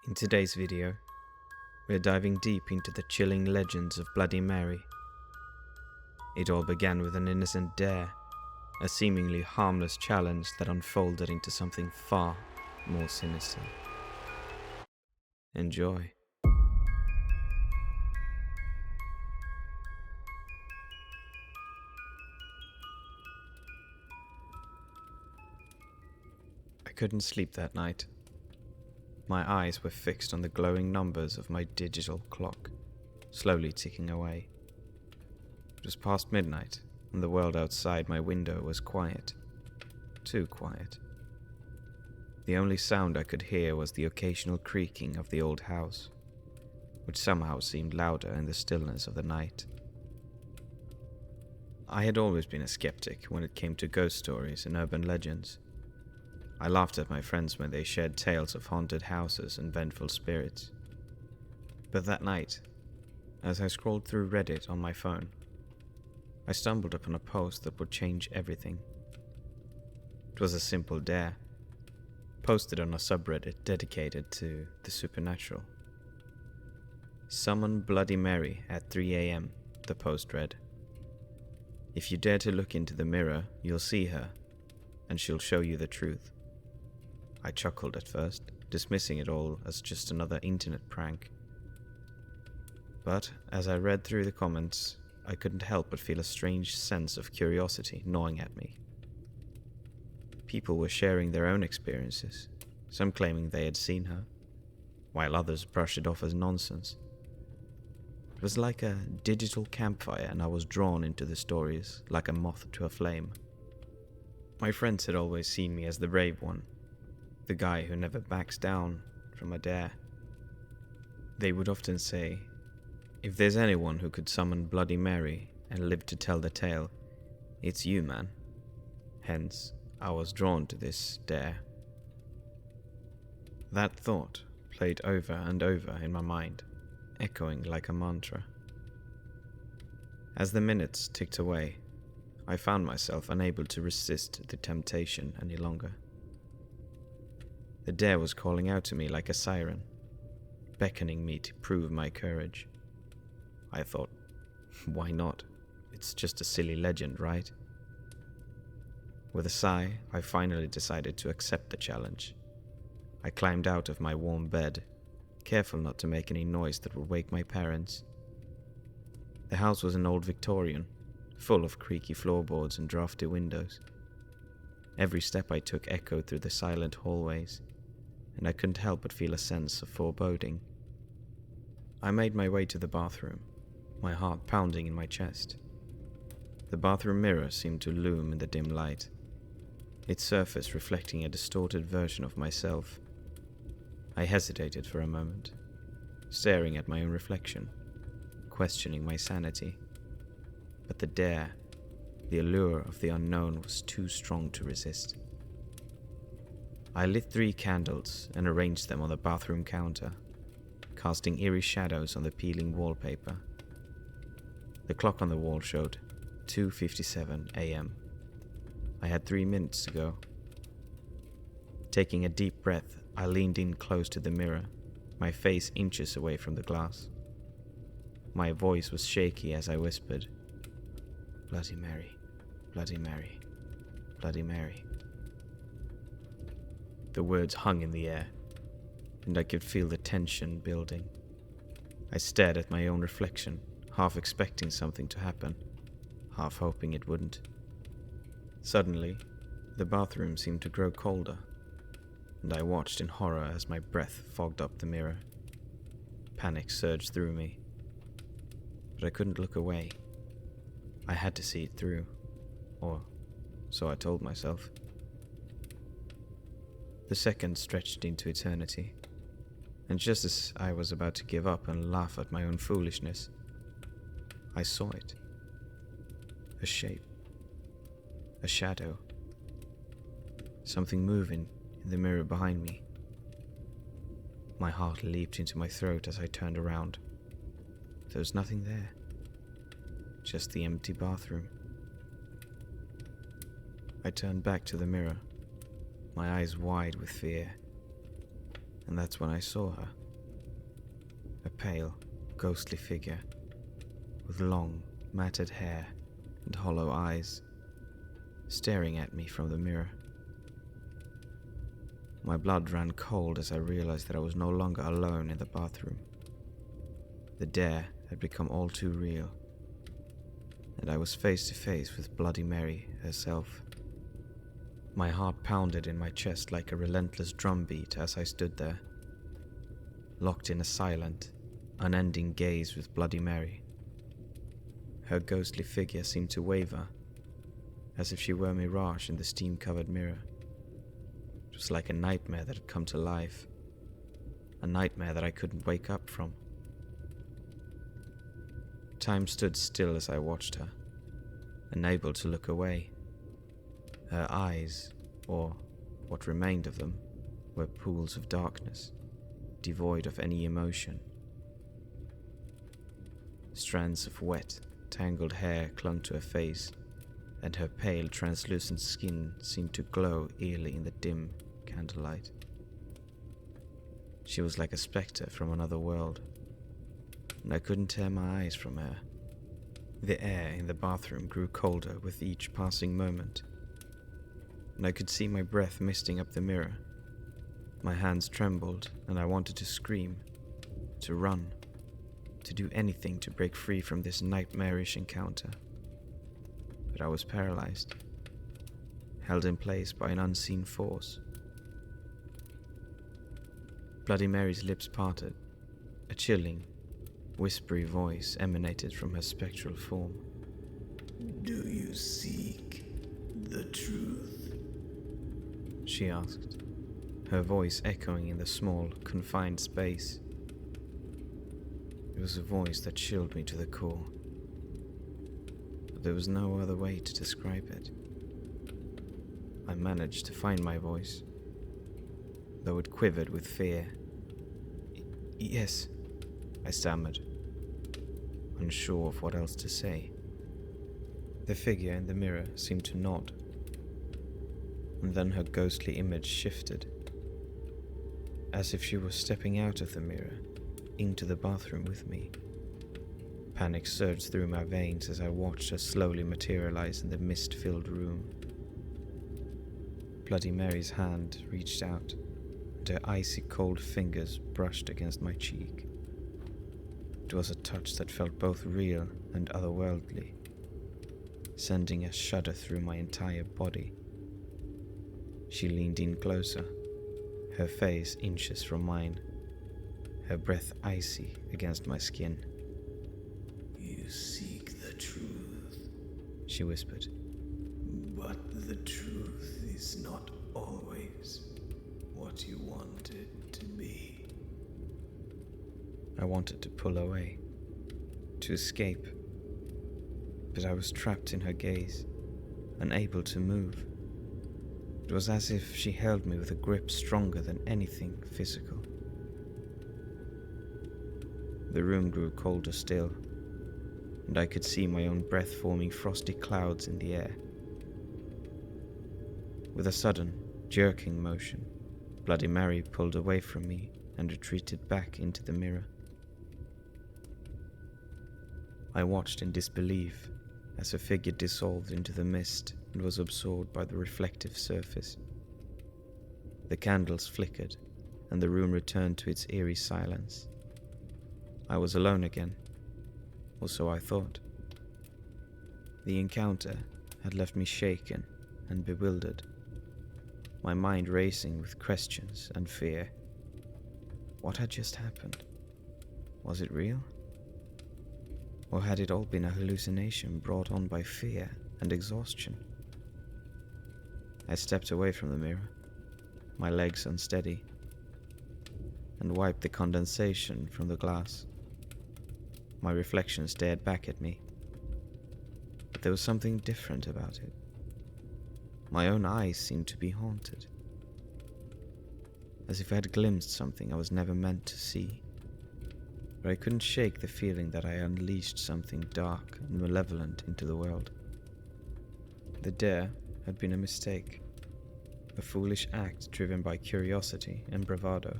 In today's video, we're diving deep into the chilling legends of Bloody Mary. It all began with an innocent dare, a seemingly harmless challenge that unfolded into something far more sinister. Enjoy. I couldn't sleep that night. My eyes were fixed on the glowing numbers of my digital clock, slowly ticking away. It was past midnight, and the world outside my window was quiet. Too quiet. The only sound I could hear was the occasional creaking of the old house, which somehow seemed louder in the stillness of the night. I had always been a skeptic when it came to ghost stories and urban legends. I laughed at my friends when they shared tales of haunted houses and vengeful spirits. But that night, as I scrolled through Reddit on my phone, I stumbled upon a post that would change everything. It was a simple dare, posted on a subreddit dedicated to the supernatural. Summon Bloody Mary at 3 a.m., the post read. If you dare to look into the mirror, you'll see her, and she'll show you the truth. I chuckled at first, dismissing it all as just another internet prank. But as I read through the comments, I couldn't help but feel a strange sense of curiosity gnawing at me. People were sharing their own experiences, some claiming they had seen her, while others brushed it off as nonsense. It was like a digital campfire, and I was drawn into the stories like a moth to a flame. My friends had always seen me as the brave one, the guy who never backs down from a dare. They would often say, if there's anyone who could summon Bloody Mary and live to tell the tale, it's you, man. Hence, I was drawn to this dare. That thought played over and over in my mind, echoing like a mantra. As the minutes ticked away, I found myself unable to resist the temptation any longer. The dare was calling out to me like a siren, beckoning me to prove my courage. I thought, why not? It's just a silly legend, right? With a sigh, I finally decided to accept the challenge. I climbed out of my warm bed, careful not to make any noise that would wake my parents. The house was an old Victorian, full of creaky floorboards and drafty windows. Every step I took echoed through the silent hallways, and I couldn't help but feel a sense of foreboding. I made my way to the bathroom, my heart pounding in my chest. The bathroom mirror seemed to loom in the dim light, its surface reflecting a distorted version of myself. I hesitated for a moment, staring at my own reflection, questioning my sanity. But the dare, the allure of the unknown, was too strong to resist. I lit 3 candles and arranged them on the bathroom counter, casting eerie shadows on the peeling wallpaper. The clock on the wall showed 2:57 a.m. I had 3 minutes to go. Taking a deep breath, I leaned in close to the mirror, my face inches away from the glass. My voice was shaky as I whispered, Bloody Mary, Bloody Mary, Bloody Mary. The words hung in the air, and I could feel the tension building. I stared at my own reflection, half expecting something to happen, half hoping it wouldn't. Suddenly, the bathroom seemed to grow colder, and I watched in horror as my breath fogged up the mirror. Panic surged through me, but I couldn't look away. I had to see it through, or so I told myself. The seconds stretched into eternity, and just as I was about to give up and laugh at my own foolishness, I saw it. A shape. A shadow. Something moving in the mirror behind me. My heart leaped into my throat as I turned around. There was nothing there. Just the empty bathroom. I turned back to the mirror, my eyes wide with fear, and that's when I saw her. a pale, ghostly figure with long, matted hair and hollow eyes, staring at me from the mirror. My blood ran cold as I realized that I was no longer alone in the bathroom. The dare had become all too real, and I was face to face with Bloody Mary herself. My heart pounded in my chest like a relentless drumbeat as I stood there, locked in a silent, unending gaze with Bloody Mary. Her ghostly figure seemed to waver, as if she were a mirage in the steam-covered mirror. It was like a nightmare that had come to life, a nightmare that I couldn't wake up from. Time stood still as I watched her, unable to look away. Her eyes, or what remained of them, were pools of darkness, devoid of any emotion. Strands of wet, tangled hair clung to her face, and her pale, translucent skin seemed to glow eerily in the dim candlelight. She was like a spectre from another world, and I couldn't tear my eyes from her. The air in the bathroom grew colder with each passing moment, and I could see my breath misting up the mirror. My hands trembled, and I wanted to scream, to run, to do anything to break free from this nightmarish encounter. But I was paralyzed, held in place by an unseen force. Bloody Mary's lips parted. A chilling, whispery voice emanated from her spectral form. "Do you seek the truth?" She asked, her voice echoing in the small, confined space. It was a voice that chilled me to the core, but there was no other way to describe it. I managed to find my voice, though it quivered with fear. Yes, I stammered, unsure of what else to say. The figure in the mirror seemed to nod, and then her ghostly image shifted, as if she was stepping out of the mirror into the bathroom with me. Panic surged through my veins as I watched her slowly materialize in the mist-filled room. Bloody Mary's hand reached out, and her icy cold fingers brushed against my cheek. It was a touch that felt both real and otherworldly, sending a shudder through my entire body. She leaned in closer, her face inches from mine, her breath icy against my skin. "You seek the truth," she whispered. "but the truth is not always what you want it to be." I wanted to pull away, to escape, but I was trapped in her gaze, unable to move. It was as if she held me with a grip stronger than anything physical. The room grew colder still, and I could see my own breath forming frosty clouds in the air. With a sudden, jerking motion, Bloody Mary pulled away from me and retreated back into the mirror. I watched in disbelief as her figure dissolved into the mist and was absorbed by the reflective surface. The candles flickered, and the room returned to its eerie silence. I was alone again, or so I thought. The encounter had left me shaken and bewildered, my mind racing with questions and fear. What had just happened? Was it real? Or had it all been a hallucination brought on by fear and exhaustion? I stepped away from the mirror, my legs unsteady, and wiped the condensation from the glass. My reflection stared back at me, but there was something different about it. My own eyes seemed to be haunted, as if I had glimpsed something I was never meant to see. But I couldn't shake the feeling that I unleashed something dark and malevolent into the world. The dare had been a mistake, a foolish act driven by curiosity and bravado.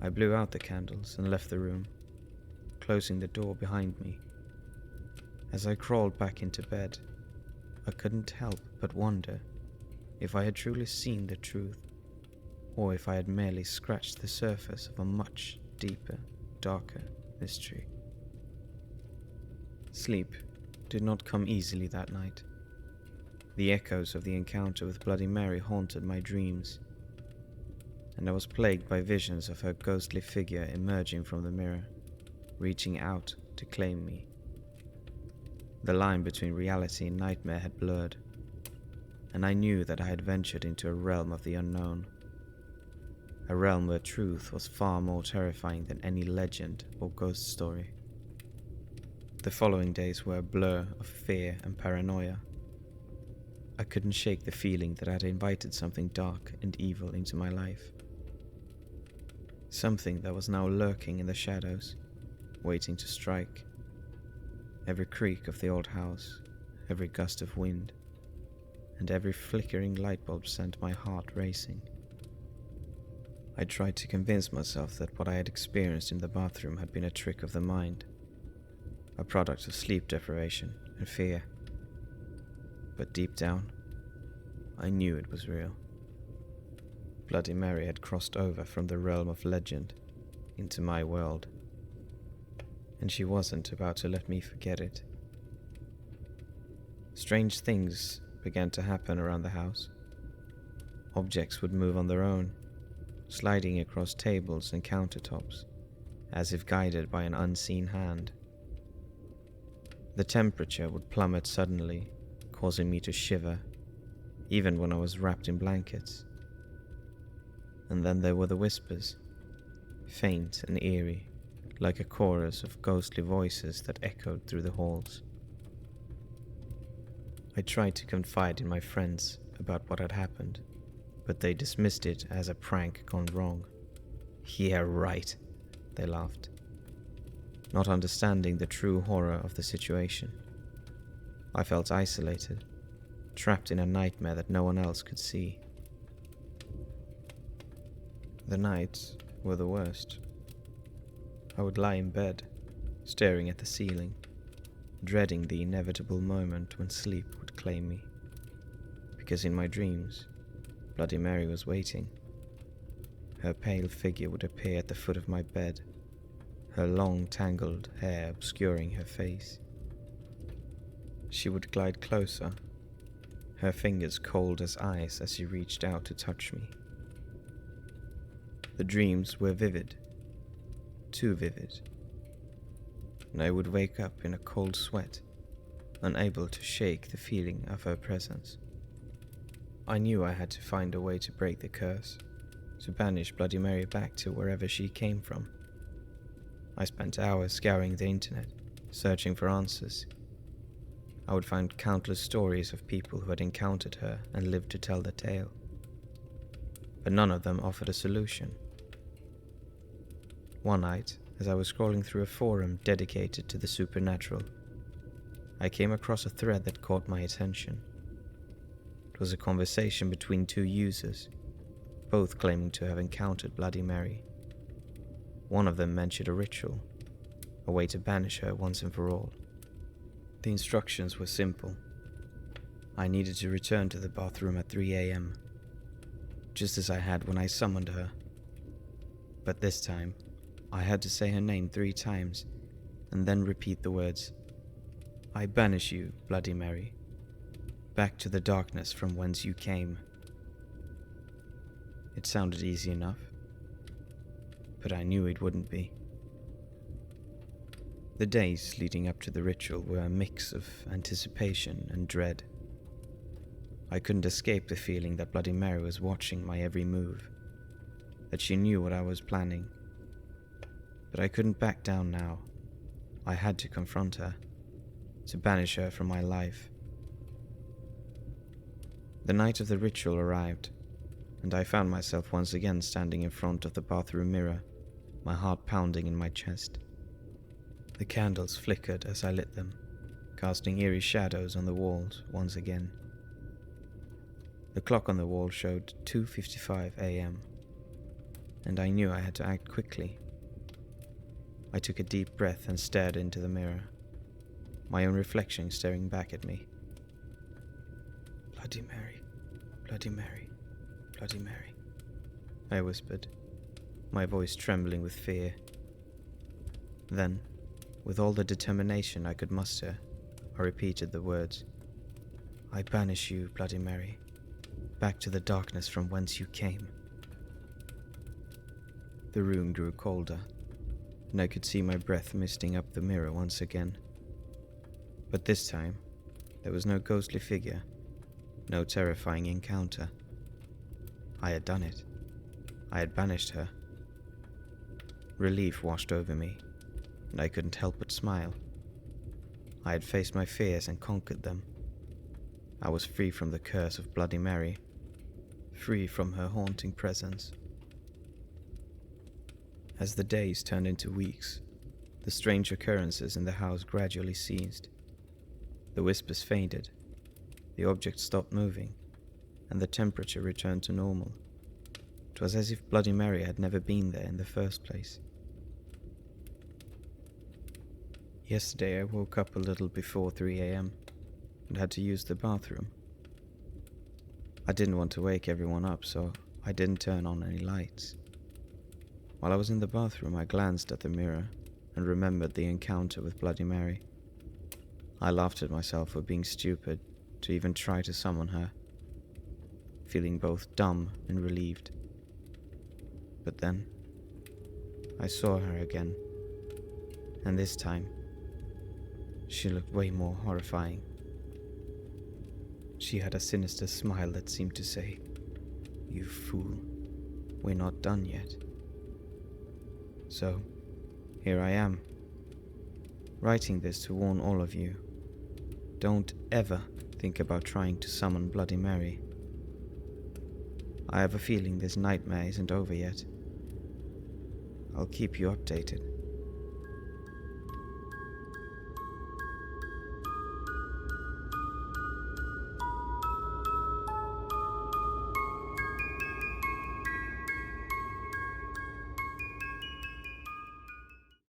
I blew out the candles and left the room, closing the door behind me. As I crawled back into bed, I couldn't help but wonder if I had truly seen the truth, or if I had merely scratched the surface of a much deeper, darker mystery. Sleep did not come easily that night. The echoes of the encounter with Bloody Mary haunted my dreams, and I was plagued by visions of her ghostly figure emerging from the mirror, reaching out to claim me. The line between reality and nightmare had blurred, and I knew that I had ventured into a realm of the unknown, a realm where truth was far more terrifying than any legend or ghost story. The following days were a blur of fear and paranoia. I couldn't shake the feeling that I had invited something dark and evil into my life. Something that was now lurking in the shadows, waiting to strike. Every creak of the old house, every gust of wind, and every flickering light bulb sent my heart racing. I tried to convince myself that what I had experienced in the bathroom had been a trick of the mind, a product of sleep deprivation and fear. But deep down, I knew it was real. Bloody Mary had crossed over from the realm of legend into my world, and she wasn't about to let me forget it. Strange things began to happen around the house. Objects would move on their own, sliding across tables and countertops, as if guided by an unseen hand. The temperature would plummet suddenly, causing me to shiver, even when I was wrapped in blankets. And then there were the whispers, faint and eerie, like a chorus of ghostly voices that echoed through the halls. I tried to confide in my friends about what had happened, but they dismissed it as a prank gone wrong. "Yeah, right," they laughed, not understanding the true horror of the situation. I felt isolated, trapped in a nightmare that no one else could see. The nights were the worst. I would lie in bed, staring at the ceiling, dreading the inevitable moment when sleep would claim me. Because in my dreams, Bloody Mary was waiting. Her pale figure would appear at the foot of my bed, her long tangled hair obscuring her face. She would glide closer, her fingers cold as ice as she reached out to touch me. The dreams were vivid, too vivid, and I would wake up in a cold sweat, unable to shake the feeling of her presence. I knew I had to find a way to break the curse, to banish Bloody Mary back to wherever she came from. I spent hours scouring the internet, searching for answers. I would find countless stories of people who had encountered her and lived to tell the tale, but none of them offered a solution. One night, as I was scrolling through a forum dedicated to the supernatural, I came across a thread that caught my attention. It was a conversation between two users, both claiming to have encountered Bloody Mary. One of them mentioned a ritual, a way to banish her once and for all. The instructions were simple. I needed to return to the bathroom at 3 a.m., just as I had when I summoned her. But this time, I had to say her name 3 times, and then repeat the words, "I banish you, Bloody Mary, back to the darkness from whence you came." It sounded easy enough, but I knew it wouldn't be. The days leading up to the ritual were a mix of anticipation and dread. I couldn't escape the feeling that Bloody Mary was watching my every move, that she knew what I was planning. But I couldn't back down now. I had to confront her, to banish her from my life. The night of the ritual arrived, and I found myself once again standing in front of the bathroom mirror, my heart pounding in my chest. The candles flickered as I lit them, casting eerie shadows on the walls once again. The clock on the wall showed 2:55 a.m. and I knew I had to act quickly. I took a deep breath and stared into the mirror, my own reflection staring back at me. "Bloody Mary, Bloody Mary, Bloody Mary," I whispered, my voice trembling with fear. Then, with all the determination I could muster, I repeated the words, "I banish you, Bloody Mary, back to the darkness from whence you came." The room grew colder, and I could see my breath misting up the mirror once again. But this time, there was no ghostly figure, no terrifying encounter. I had done it. I had banished her. Relief washed over me, and I couldn't help but smile. I had faced my fears and conquered them. I was free from the curse of Bloody Mary, free from her haunting presence. As the days turned into weeks, the strange occurrences in the house gradually ceased. The whispers faded, the object stopped moving, and the temperature returned to normal. It was as if Bloody Mary had never been there in the first place. Yesterday I woke up a little before 3 a.m. and had to use the bathroom. I didn't want to wake everyone up, so I didn't turn on any lights. While I was in the bathroom, I glanced at the mirror and remembered the encounter with Bloody Mary. I laughed at myself for being stupid to even try to summon her, feeling both dumb and relieved. But then, I saw her again, and this time, she looked way more horrifying. She had a sinister smile that seemed to say, "You fool, we're not done yet." So, here I am, writing this to warn all of you. Don't ever think about trying to summon Bloody Mary. I have a feeling this nightmare isn't over yet. I'll keep you updated.